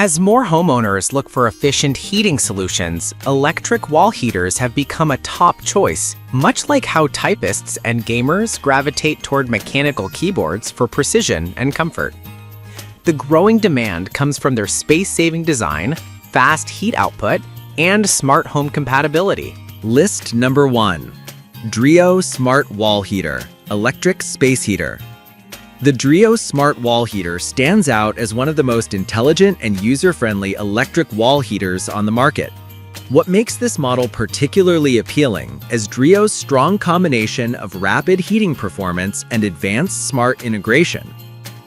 As more homeowners look for efficient heating solutions, electric wall heaters have become a top choice, much like how typists and gamers gravitate toward mechanical keyboards for precision and comfort. The growing demand comes from their space-saving design, fast heat output, and smart home compatibility. List number 1. Drio Smart Wall Heater, Electric Space Heater. The Drio Smart Wall Heater stands out as one of the most intelligent and user-friendly electric wall heaters on the market. What makes this model particularly appealing is Drio's strong combination of rapid heating performance and advanced smart integration.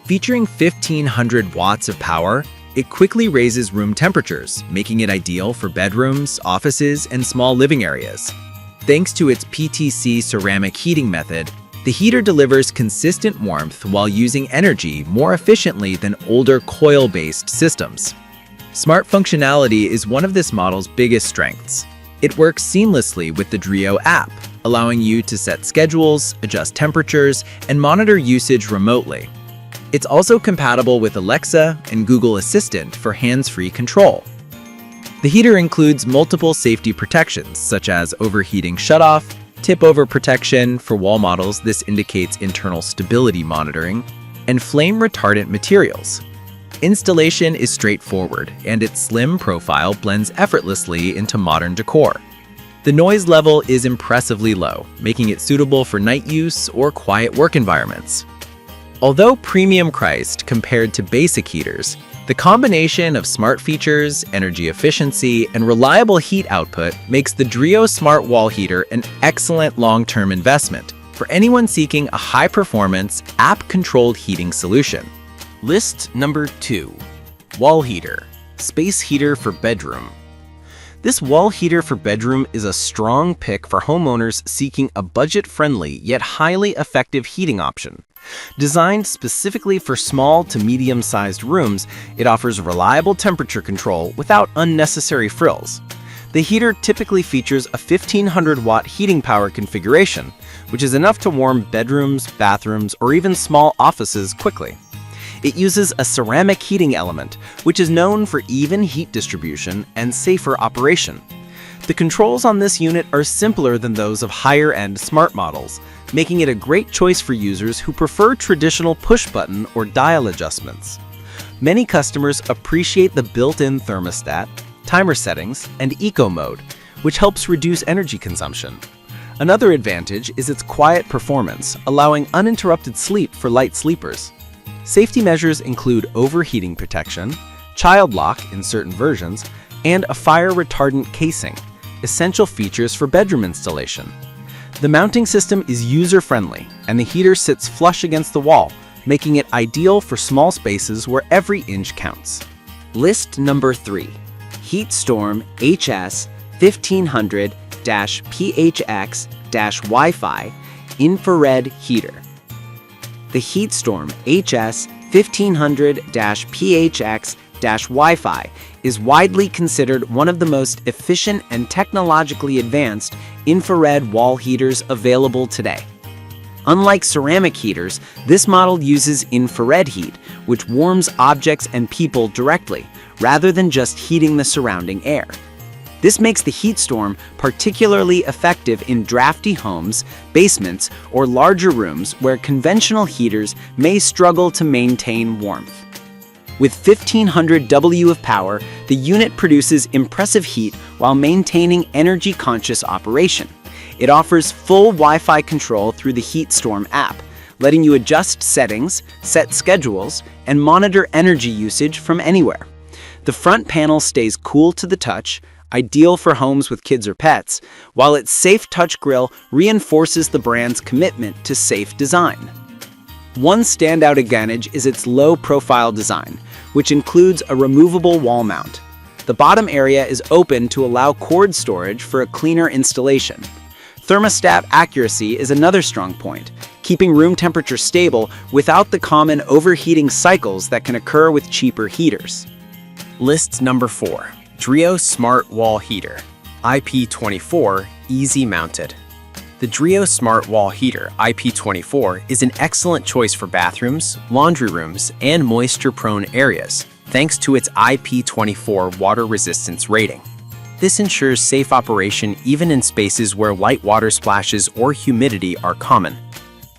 Featuring 1,500 watts of power, it quickly raises room temperatures, making it ideal for bedrooms, offices, and small living areas. Thanks to its PTC ceramic heating method, the heater delivers consistent warmth while using energy more efficiently than older coil-based systems. Smart functionality is one of this model's biggest strengths. It works seamlessly with the Drio app, allowing you to set schedules, adjust temperatures, and monitor usage remotely. It's also compatible with Alexa and Google Assistant for hands-free control. The heater includes multiple safety protections, such as overheating shutoff, tip-over protection for wall models. This indicates internal stability monitoring, and flame-retardant materials. Installation is straightforward, and its slim profile blends effortlessly into modern decor. The noise level is impressively low, making it suitable for night use or quiet work environments. Although premium-priced compared to basic heaters, the combination of smart features, energy efficiency, and reliable heat output makes the Drio Smart Wall Heater an excellent long-term investment for anyone seeking a high-performance, app-controlled heating solution. List number 2. Wall Heater, Space Heater for Bedroom. This wall heater for bedroom is a strong pick for homeowners seeking a budget-friendly yet highly effective heating option. Designed specifically for small to medium-sized rooms, it offers reliable temperature control without unnecessary frills. The heater typically features a 1,500-watt heating power configuration, which is enough to warm bedrooms, bathrooms, or even small offices quickly. It uses a ceramic heating element, which is known for even heat distribution and safer operation. The controls on this unit are simpler than those of higher-end smart models, making it a great choice for users who prefer traditional push-button or dial adjustments. Many customers appreciate the built-in thermostat, timer settings, and eco mode, which helps reduce energy consumption. Another advantage is its quiet performance, allowing uninterrupted sleep for light sleepers. Safety measures include overheating protection, child lock in certain versions, and a fire-retardant casing, essential features for bedroom installation. The mounting system is user-friendly, and the heater sits flush against the wall, making it ideal for small spaces where every inch counts. List number 3. HeatStorm HS 1500-PHX-Wi-Fi Infrared Heater. The HeatStorm HS 1500-PHX-Wi-Fi is widely considered one of the most efficient and technologically advanced infrared wall heaters available today. Unlike ceramic heaters, this model uses infrared heat, which warms objects and people directly, rather than just heating the surrounding air. This makes the HeatStorm particularly effective in drafty homes, basements, or larger rooms where conventional heaters may struggle to maintain warmth. With 1,500 W of power, the unit produces impressive heat while maintaining energy-conscious operation. It offers full Wi-Fi control through the HeatStorm app, letting you adjust settings, set schedules, and monitor energy usage from anywhere. The front panel stays cool to the touch, ideal for homes with kids or pets, while its safe touch grille reinforces the brand's commitment to safe design. One standout advantage is its low-profile design, which includes a removable wall mount. The bottom area is open to allow cord storage for a cleaner installation. Thermostat accuracy is another strong point, keeping room temperature stable without the common overheating cycles that can occur with cheaper heaters. List number 4. Drio Smart Wall Heater, IP24 Easy Mounted. The Drio Smart Wall Heater IP24 is an excellent choice for bathrooms, laundry rooms, and moisture-prone areas, thanks to its IP24 water resistance rating. This ensures safe operation even in spaces where light water splashes or humidity are common.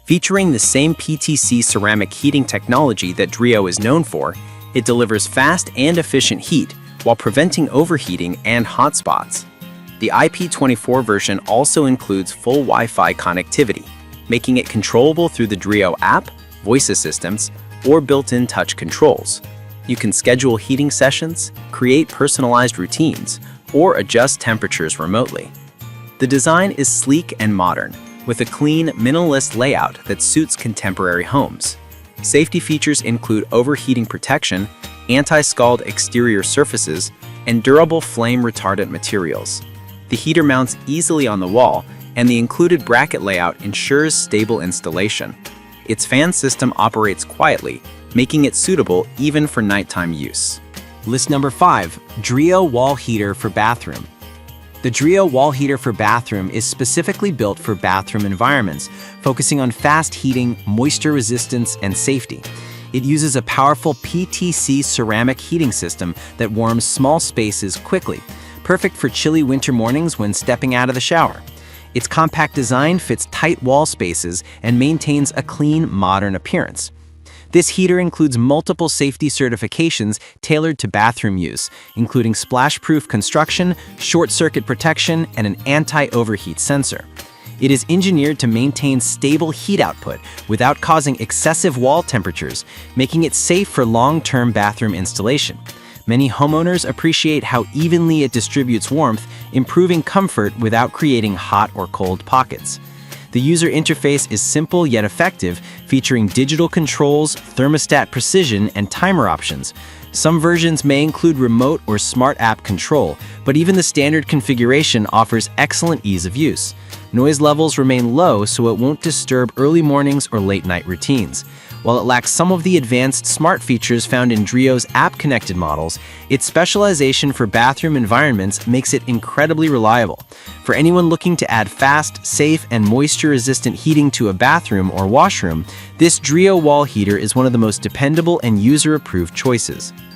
Featuring the same PTC ceramic heating technology that Drio is known for, it delivers fast and efficient heat while preventing overheating and hot spots. The IP24 version also includes full Wi-Fi connectivity, making it controllable through the Drio app, voice assistants, or built-in touch controls. You can schedule heating sessions, create personalized routines, or adjust temperatures remotely. The design is sleek and modern, with a clean, minimalist layout that suits contemporary homes. Safety features include overheating protection, anti-scald exterior surfaces, and durable flame-retardant materials. The heater mounts easily on the wall, and the included bracket layout ensures stable installation. Its fan system operates quietly, making it suitable even for nighttime use. List number 5, Drio Wall Heater for Bathroom. The Drio Wall Heater for Bathroom is specifically built for bathroom environments, focusing on fast heating, moisture resistance, and safety. It uses a powerful PTC ceramic heating system that warms small spaces quickly, perfect for chilly winter mornings when stepping out of the shower. Its compact design fits tight wall spaces and maintains a clean, modern appearance. This heater includes multiple safety certifications tailored to bathroom use, including splash-proof construction, short-circuit protection, and an anti-overheat sensor. It is engineered to maintain stable heat output without causing excessive wall temperatures, making it safe for long-term bathroom installation. Many homeowners appreciate how evenly it distributes warmth, improving comfort without creating hot or cold pockets. The user interface is simple yet effective, featuring digital controls, thermostat precision, and timer options. Some versions may include remote or smart app control, but even the standard configuration offers excellent ease of use. Noise levels remain low, so it won't disturb early mornings or late-night routines. While it lacks some of the advanced smart features found in Drio's app-connected models, its specialization for bathroom environments makes it incredibly reliable. For anyone looking to add fast, safe, and moisture-resistant heating to a bathroom or washroom, this Drio wall heater is one of the most dependable and user-approved choices.